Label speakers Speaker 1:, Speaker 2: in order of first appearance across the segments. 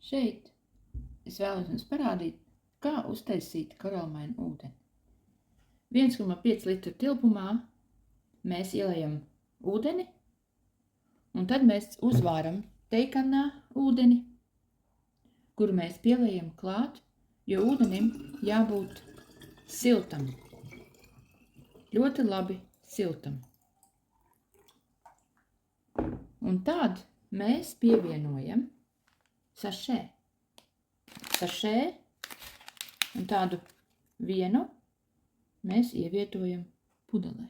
Speaker 1: Šeit es vēlos jums parādīt, kā uztaisīt koralmainu ūdeni. 1,5 litru tilpumā mēs ielejam ūdeni, un tad mēs uzvāram teikannā ūdeni, kuru mēs pieliejam klāt, jo ūdenim jābūt siltam. Ļoti labi siltam. Un tad mēs pievienojam sašē un tādu vienu mēs ievietojam pudelē.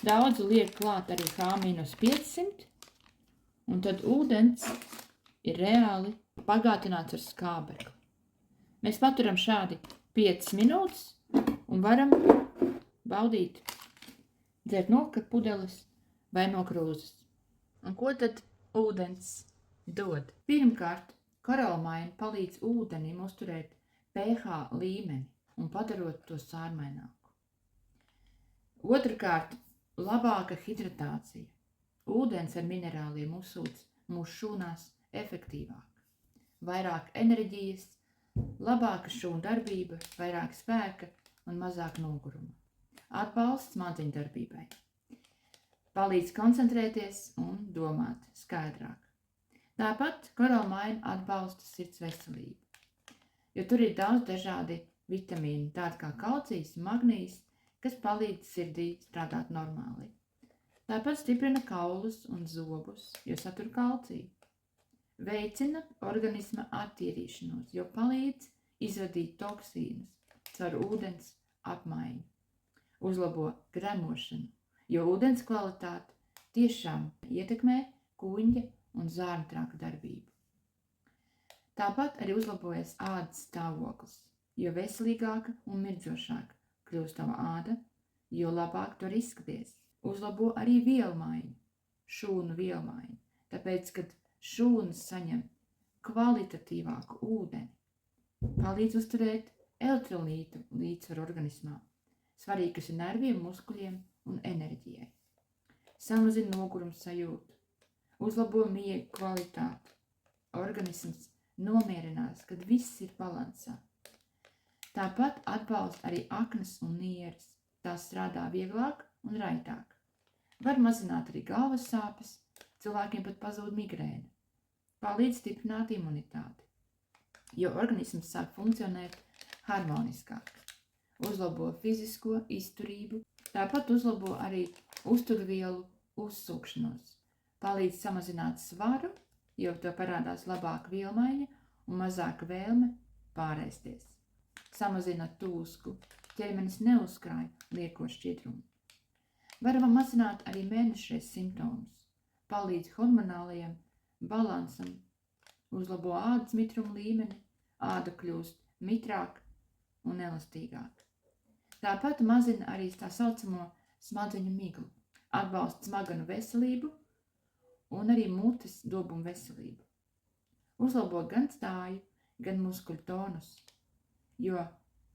Speaker 1: Daudzi liek klāt arī H-500, un tad ūdens ir reāli pagātināts ar skābekli. Mēs paturam šādi 5 minūtes un varam baudīt, dzert no pudeles vai no krūzes. Un ko tad ūdens dod? Pirmkārt, koralmaina palīdz ūdenim uzturēt pH līmeni un padarot to sārmaināku. Otrkārt, labāka hidratācija. Ūdens ar minerāliem uzsūc mūsu šūnās efektīvāk. Vairāk enerģijas, labāka šūnu darbība, vairāk spēka un mazāk noguruma. Atbalsts smadzeņu darbībai. Palīdz koncentrēties un domāt skaidrāk. Tāpat koralmaina atbalsta sirds veselību, jo tur ir daudz dažādi vitamīni, tādi kā kalcijs, magnijs, kas palīdz sirdī strādāt normāli. Tāpat stiprina kaulus un zobus, jo satur kalciju. Veicina organisma attīrīšanos, jo palīdz izvadīt toksīnus caur ūdens apmaiņu. Uzlabo gremošanu, jo ūdens kvalitāte tiešām ietekmē kuņģa un zārnu traka darbību. Tāpat arī uzlabojas ādas stāvoklis, jo veselīgāka un mirdzošāka kļūst tava āda, jo labāk tur izskaties. Uzlabo arī vielmaiņu, šūnu vielmaiņu, tāpēc, kad šūnas saņem kvalitatīvāku ūdeni, palīdz uzturēt elektrolītu līdzsvaru organismā, svarīgi, kas ir nerviem, muskuļiem un enerģijai. Samazina noguruma sajūtu, uzlabo miega kvalitāti, organisms nomierinās, kad viss ir balansā. Tāpat atbalsta arī aknas un nieres, tās strādā vieglāk un raitāk. Var mazināt arī galvas sāpes, cilvēkiem pat pazūd migrēna. Palīdz stiprināt imunitāti, jo organisms sāk funkcionēt harmoniskāk. Uzlabo fizisko izturību, tāpat uzlabo arī uzturvielu uzsūkšanos. Palīdz samazināt svaru, jo to parādās labāka vielmaiņa un mazāka vēlme pārēsties. Samazina tūsku, ķermenis neuzkrāj lieko šķidrumu. Varam mazināt arī mēnešreiz simptomus, palīdz hormonālajam balansam, uzlabo ādas mitruma līmeni, āda kļūst mitrāk un elastīgāk. Tāpat mazina arī tā saucamo smadzeņu miglu, atbalsta smaganu veselību un arī mutes dobumu veselību. Uzlabo gan stāju, gan muskuļu tonus, jo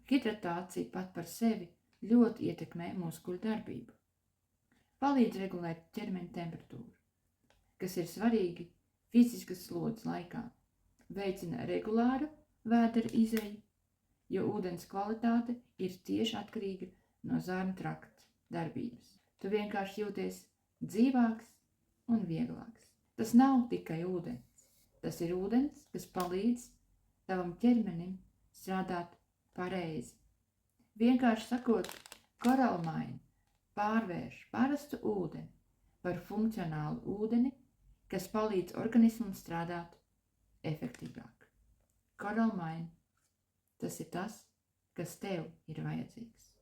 Speaker 1: hidratācija pat par sevi ļoti ietekmē muskuļu darbību. Palīdz regulēt ķermeņa temperatūru, kas ir svarīgi fiziskas slodzes laikā. Veicina regulāru vēdera izeju, jo ūdens kvalitāte ir tieši atkarīga no zārnu trakta darbības. Tu vienkārši jūties dzīvāks un vieglāks. Tas nav tikai ūdens. Tas ir ūdens, kas palīdz tavam ķermenim strādāt pareizi. Vienkārši sakot, koralmaina pārvērš parastu ūdeni par funkcionālu ūdeni, kas palīdz organismam strādāt efektīvāk. Koralmaina, tas ir tas, kas tev ir vajadzīgs.